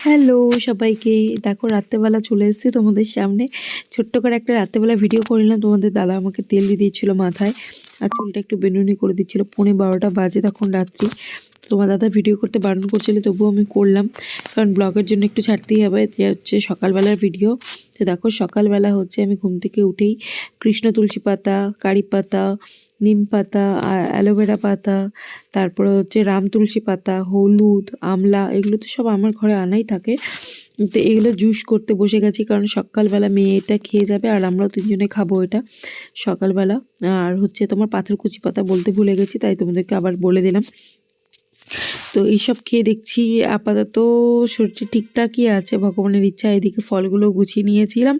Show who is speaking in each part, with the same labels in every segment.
Speaker 1: Hello সবাইকে, দেখো রাত্রেবেলা চলে এসেছি তোমাদের সামনে। ছোট্ট করে একটা রাত্রেবেলা ভিডিও করে নিলাম। তোমাদের দাদা আমাকে তেল দিয়ে দিচ্ছিলো মাথায়, আর চুলটা একটু বেনুনি করে দিচ্ছিলো। 11:15 বাজে তখন রাত্রি। তোমার দাদা ভিডিও করতে বারণ করছিল, তবুও আমি করলাম, কারণ ব্লগের জন্য একটু ছাড়তেই হবে। যে হচ্ছে সকালবেলার ভিডিও। তো দেখো সকালবেলা হচ্ছে আমি ঘুম থেকে উঠেই কৃষ্ণ তুলসী পাতা, কারি পাতা, নিম পাতা, অ্যালোভেরা পাতা, তারপরে হচ্ছে রাম তুলসী পাতা, হলুদ, আমলা, এগুলো তো সব আমার ঘরে আনাই থাকে। তো এগুলো জুস করতে বসে গেছি, কারণ সকালবেলা মেয়ে এটা খেয়ে যাবে আর আমরাও তিনজনে খাবো এটা সকালবেলা। আর হচ্ছে তোমার পাথরকুচি পাতা বলতে ভুলে গেছি, তাই তোমাদেরকে আবার বলে দিলাম। তো এইসব খেয়ে দেখছি আপাতত শরীরটা ঠিকঠাকই আছে, ভগবানের ইচ্ছা। এদিকে ফলগুলো গুছিয়ে নিয়েছিলাম,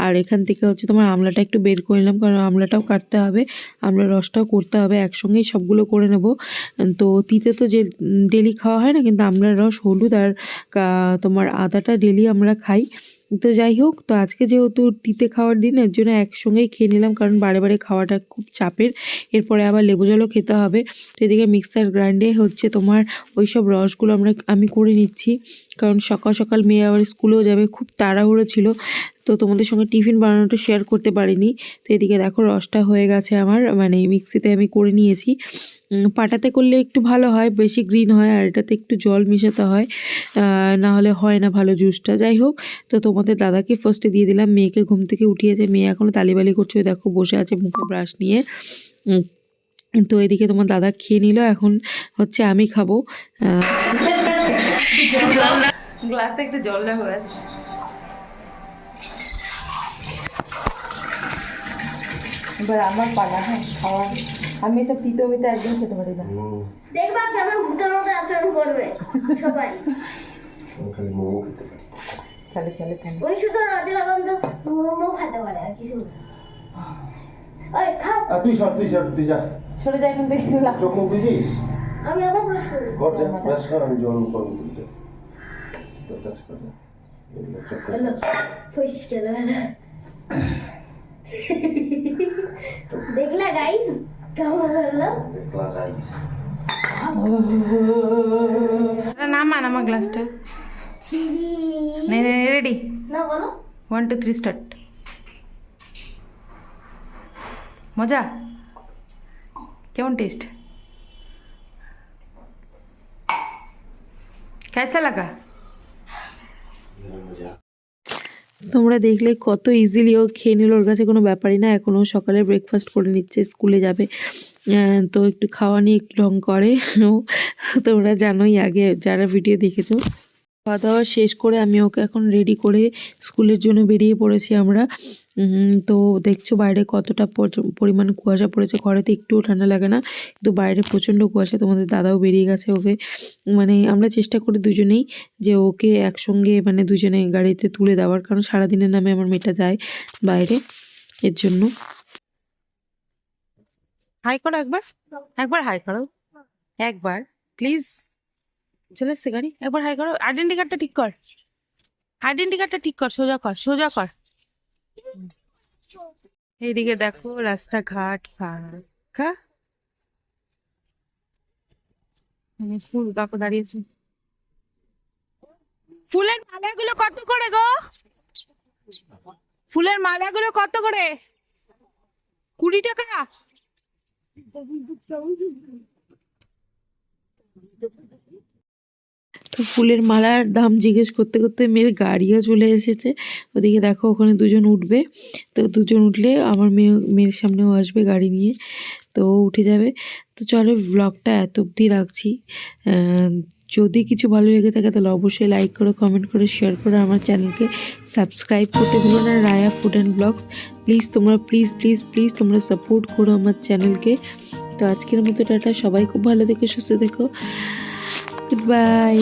Speaker 1: আর এখান থেকে হচ্ছে তোমার আমলাটা একটু বের করে নিলাম, কারণ আমলাটাও কাটতে হবে, আমলার রসটাও করতে হবে, একসঙ্গেই সবগুলো করে নেব। তো তিতে তো যে ডেলি খাওয়া হয় না, কিন্তু আমলার রস, হলুদ আর তোমার আদাটা ডেলি আমরা খাই। তো যাই হোক, তো আজকে যেহেতু তিতে খাওয়ার দিন, এর জন্য একসঙ্গেই খেয়ে নিলাম, কারণ বারে বারে খাওয়াটা খুব চাপের। এরপরে আবার লেবু জলও খেতে হবে। তো এদিকে মিক্সার গ্রাইন্ডে হচ্ছে তোমার ওই সব রসগুলো আমি করে নিচ্ছি, কারণ সকাল সকাল মেয়ে আবার স্কুলেও যাবে, খুব তাড়াহুড়ো ছিল। তো তোমাদের সঙ্গে টিফিন বানানোটা শেয়ার করতে পারিনি। তো এদিকে দেখো রসটা হয়ে গেছে আমার, মানে মিক্সিতে আমি করে নিয়েছি। পাটাতে করলে একটু ভালো হয়, বেশি গ্রিন হয়, আর এটাতে একটু জল মেশাতে হয়, না হলে হয় না ভালো জুসটা। যাই হোক, তো তোমাদের দাদাকে ফার্স্টে দিয়ে দিলাম। মেয়েকে ঘুম থেকে উঠিয়েছে, মেয়ে এখনও তালিবালি করছে, দেখো বসে আছে মুখে ব্রাশ নিয়ে। তো এদিকে তোমার দাদা খেয়ে নিল, এখন হচ্ছে আমি খাবো। গ্লাসে একটু জল রাখো। এবার আমার পালা, হ্যাঁ খাওয়া। আমি এসব তিতে মিতে একদম খেতে পারি না।
Speaker 2: দেখবা কেমন ভূতের মতো আচরণ করবে সবাই।
Speaker 3: খালি মোমো খেতে পারি।
Speaker 1: চলে চলে চলে।
Speaker 2: ওই শুধু রজনীগন্ধা মোমো খেতে পারে, আর কিছু না। ওই খাও।
Speaker 3: তুই যা।
Speaker 1: সরে যা এখান থেকে।
Speaker 3: চোখ মুখ বুঝিস?
Speaker 2: আমি আবার ব্রাশ করব।
Speaker 3: ঘর যা, ব্রাশ কর, আমি জল গরম করে যা। তোর কাজ কর যা।
Speaker 2: হ্যালো, পরিষ্কার হলো। দেখলা গাইস কেমন হলো?
Speaker 3: দেখলা গাইস।
Speaker 1: নামান আমার গ্লাসটা। রেডি?
Speaker 2: না বলো।
Speaker 1: 1 2 3 স্টার্ট। মজা কেমন টেস্ট? कैसा लगा? তোমরা দেখলে কত ইজিলি ও খেয়ে নিল, ওর কাছে কোনো ব্যাপারই না। এখনও সকালে ব্রেকফাস্ট করে নিচ্ছে, স্কুলে যাবে। তো একটু খাওয়া নিয়ে একটু ঢং করে ও, তোমরা জানোই আগে যারা ভিডিও দেখেছো। খাওয়া দাওয়া শেষ করে আমি ওকে এখন রেডি করে স্কুলের জন্য বেরিয়ে পড়েছি আমরা। তো দেখছো বাইরে কতটা পরিমাণ কুয়াশা পড়েছে। ঘরেতে একটুও ঠান্ডা লাগে না, কিন্তু বাইরে প্রচণ্ড কুয়াশা। তোমাদের দাদাও বেরিয়ে গেছে, ওকে মানে আমরা চেষ্টা করি দুজনেই যে ওকে একসঙ্গে মানে দুজনে গাড়িতে তুলে দেওয়ার, কারণ সারাদিনের নামে আমার মেয়েটা যায় বাইরে, এর জন্য। হাই করো একবার, একবার হাই করো, একবার প্লিজ। চলে এসছে গাড়ি, একবার হাই করো। আইডেন্টি কার্ডটা ঠিক কর, আইডেন্টি কার্ডটা ঠিক কর, সোজা কর, সোজা কর। এইদিকে দেখো রাস্তাঘাট ফাঁকা, ফুল কাকু দাঁড়িয়েছে। ফুলের মালাগুলো কত করে গো? ফুলের মালাগুলো কত করে? 20 টাকা। তো ফুলের মালার দাম জিজ্ঞেস করতে করতে মেয়ের গাড়িও চলে এসেছে। ওদিকে দেখো ওখানে দুজন উঠবে, তো দুজন উঠলে আমার মেয়ের সামনেও আসবে গাড়ি নিয়ে, তো উঠে যাবে। তো চলো ব্লগটা এত অবধি রাখছি। যদি কিছু ভালো লেগে থাকে তাহলে অবশ্যই লাইক করো, কমেন্ট করে, শেয়ার করো, আমার চ্যানেলকে সাবস্ক্রাইব করতে ভুলো না, Raya food and blogs. Please তোমরা প্লিজ প্লিজ প্লিজ তোমরা সাপোর্ট করো আমার চ্যানেলকে। তো আজকের মতো টাটা, সবাই খুব ভালো থেকো, সুস্থ থেকো, গুড বাই।